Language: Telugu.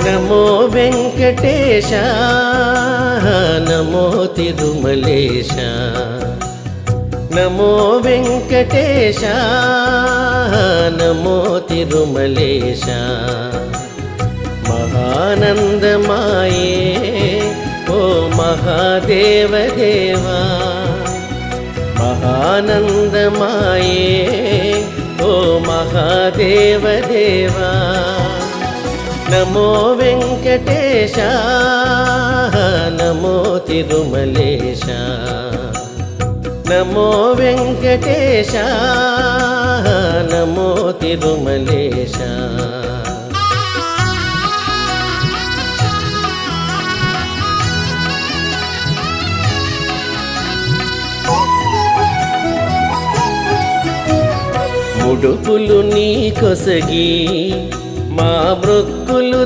నమో వెంకటేశ నమో తిరుమలేశ నమో వెంకటేశ నమో తిరుమలేశ మహానందమాయే ఓ మహాదేవదేవా మహానందమాయే ఓ మహాదేవదేవా నమో వెంకటేశ నమో తిరుమలేశ నమో వెంకటేశ నమో తిరుమలేశ ముడుపులు నీ కొసగి మా మృక్కులు